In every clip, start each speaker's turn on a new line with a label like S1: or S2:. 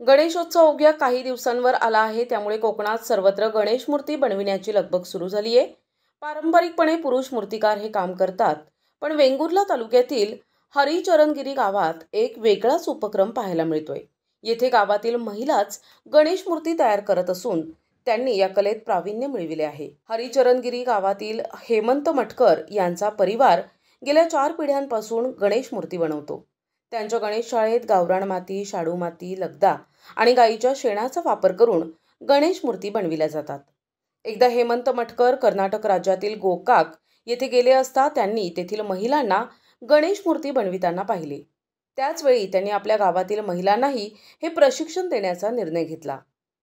S1: गणेशोत्सव अवघ्या काही दिवसांवर आला आहे, त्यामुळे कोकणात सर्वत्र गणेश मूर्ती बनविण्याची लगबग सुरू झाली आहे। पारंपरिकपणे पुरुष मूर्तिकार हे काम करतात, पण वेंगुर्ला तालुक्यातील हरिचरणगिरी गावात एक वेगळाच उपक्रम पाहायला मिळतोय। येथे गावातील महिलाच गणेश मूर्ती तयार करत असून त्यांनी या कलेत प्रावीण्य मिळविले आहे। हरिचरणगिरी गावातील हेमंत मटकर यांचा परिवार गेल्या 4 पिढ्यांपासून गणेश मूर्ती बनवतो। त्यांच्या गणेश शाळेत गावरान माती, शाडू माती, लगदा आणि गाईच्या शेणाचा वापर करून गणेश मूर्ती बनविल्या जातात। एकदा हेमंत मटकर कर्नाटक राज्यातील गोकाक येथे गेले असता त्यांनी तेथील महिलांना गणेश मूर्ती बनविताना पाहिले। त्याचवेळी त्यांनी आपल्या गावातील महिलांनाही हे प्रशिक्षण देण्याचा निर्णय घेतला।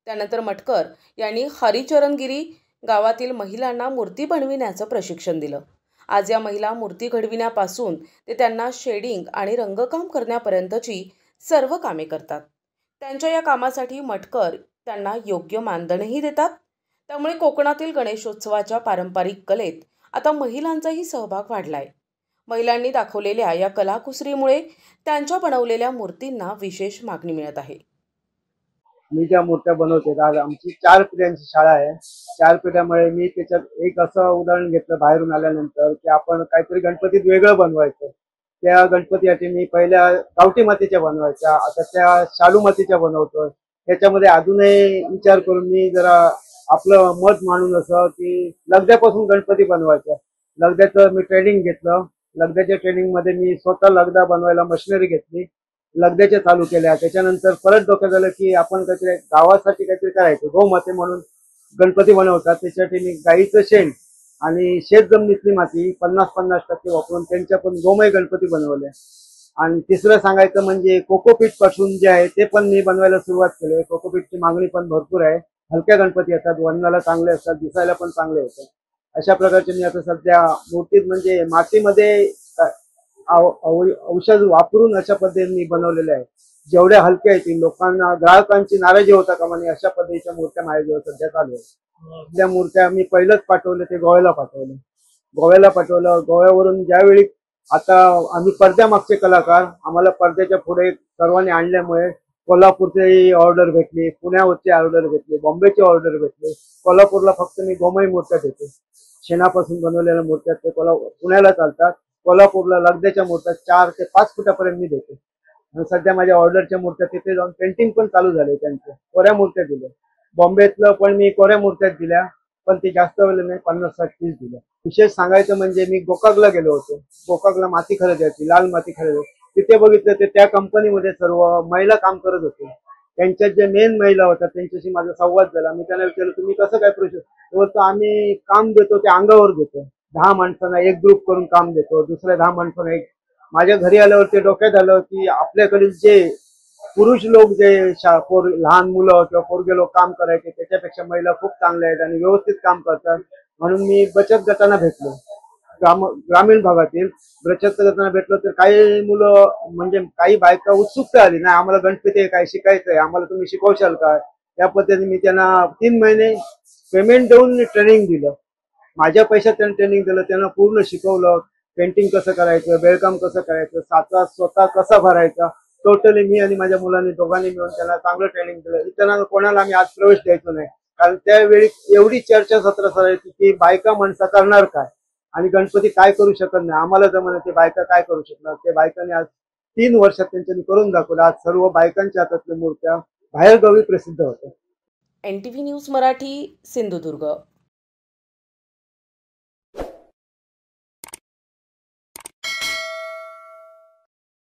S1: त्यानंतर मटकर यांनी हरिचरणगिरी गावातील महिलांना मूर्ती बनविण्याचं प्रशिक्षण दिलं। आज या महिला मूर्ती घडविण्यापासून ते त्यांना शेडिंग आणि रंगकाम करण्यापर्यंतची सर्व कामे करतात। त्यांच्या या कामासाठी मटकर त्यांना योग्य मानधनही देतात। त्यामुळे कोकणातील गणेशोत्सवाच्या पारंपरिक कलेत आता महिलांचाही सहभाग वाढलाय। महिलांनी दाखवलेल्या या कलाकुसरीमुळे त्यांच्या बनवलेल्या मूर्तींना विशेष मागणी मिळत आहे।
S2: मी ज्या मूर्त्या बनवते, आज आमची 4 पिढ्यांची शाळा आहे। 4 पिढ्यामुळे मी त्याच्यात एक असं उदाहरण घेतलं बाहेरून आल्यानंतर की आपण काहीतरी गणपतीत वेगळं बनवायचं। त्या गणपतीसाठी मी पहिल्या गावठी मातीच्या बनवायच्या, आता त्या शाडू मातीच्या बनवतोय। त्याच्यामध्ये अजूनही विचार करून मी जरा आपलं मत मांडून असं की लगद्यापासून गणपती बनवायचा। लगद्याचं मी ट्रेनिंग घेतलं। लगद्याच्या ट्रेनिंगमध्ये मी स्वतः लगदा बनवायला मशिनरी घेतली, लगद्याच्या चालू केल्या। त्याच्यानंतर परत डोक्यात आलं की आपण काहीतरी गावासाठी काहीतरी करायचं। गोमाते म्हणून गणपती बनवतात, त्याच्यासाठी मी गाईचं शेण आणि शेत जमिनीतली माती 50-50% वापरून त्यांच्या पण गोमय गणपती बनवले। आणि तिसरं सांगायचं म्हणजे कोकोपीट पासून जे आहे ते पण मी बनवायला सुरुवात केली। कोकोपीटची मागणी पण भरपूर आहे। हलक्या गणपती असतात, वजनाला चांगले असतात, दिसायला पण चांगले होतात। अशा प्रकारचे मी आता सध्या मूर्तीत म्हणजे मातीमध्ये औषध वापरून अशा पद्धतीने मी बनवलेले आहे। जेवढ्या हलक्या आहेत लोकांना, ग्राहकांची नाराजी होता कामा नये अशा पद्धतीच्या मूर्त्या माझ्याजवळ सध्या चालू आहेत। त्या मूर्त्या मी पहिलंच पाठवले ते गोव्याला पाठवले। गोव्यावरून ज्यावेळी आता आम्ही पडद्यामागचे कलाकार, आम्हाला पडद्याच्या पुढे सर्वांनी आणल्यामुळे कोल्हापूरची ऑर्डर भेटली, पुण्यावरची ऑर्डर भेटली, बॉम्बेची ऑर्डर भेटली। कोल्हापूरला फक्त मी गोमय मूर्त्या देते, शेणापासून बनवलेल्या मूर्त्या ते पुण्याला चालतात। कोल्हापूरला लगद्याच्या मूर्त्या 4 ते 5 फुटापर्यंत मी देते। आणि सध्या माझ्या ऑर्डरच्या मूर्त्या तिथे जाऊन पेंटिंग पण चालू झाले, त्यांच्या कोऱ्या मूर्त्या दिल्या। बॉम्बेतलं पण मी कोऱ्या मूर्त्याच दिल्या, पण ते जास्त वेळ नाही, 50-60 पीस दिल्या। विशेष सांगायचं म्हणजे मी गोकाकला गेलो होतो। गोकाकला माती खरेदी, लाल माती खरेदी, तिथे बघितलं तर त्या कंपनीमध्ये सर्व महिला काम करत होते। त्यांच्यात जे मेन महिला होत्या त्यांच्याशी माझा संवाद झाला। मी त्यांना विचारलं तुम्ही कसं काय प्रोसेस? आम्ही काम देतो ते अंगावर देतो, 10 माणसांना एक ग्रुप करून काम देतो, दुसऱ्या 10 माणसांना एक। माझ्या घरी आल्यावर ते डोक्यात आलं की आपल्याकडील जे पुरुष लोक जे लहान मुलं किंवा पोरगे लोक काम करायचे त्याच्यापेक्षा महिला खूप चांगल्या आहेत आणि व्यवस्थित काम करतात। म्हणून मी बचत गटांना भेटलो, ग्रामीण भागातील बचत गटांना भेटलो तर काही मुलं म्हणजे काही बायका उत्सुकता आली, नाही आम्हाला गणपती काय शिकायचं आहे, आम्हाला तुम्ही शिकवशाल का? त्या पद्धतीने मी त्यांना 3 महिने पेमेंट देऊन ट्रेनिंग दिलं। माझ्या पैशात त्यांनी ट्रेनिंग दिलं, त्यांना पूर्ण शिकवलं। पेंटिंग कसं करायचं, बेळकाम कसं करायचं, साचा स्वतः कसा भरायचा, टोटली मी आणि माझ्या मुलांनी दोघांनी मिळून त्यांना चांगलं ट्रेनिंग दिलं। इतरांना कोणाला आम्ही आज प्रवेश द्यायचो नाही, कारण त्यावेळी एवढी चर्चासत्र चालायची की बायका माणसं करणार काय आणि गणपती काय करू शकत नाही, आम्हाला जमलं ते बायका काय करू शकणार। ते बायकांनी आज 3 वर्षात त्यांनी करून दाखवलं। आज सर्व बायकांच्या हातातल्या मूर्त्या बाहेरगावी प्रसिद्ध होत्या।
S1: NTV news Marathi, Sindhudurg.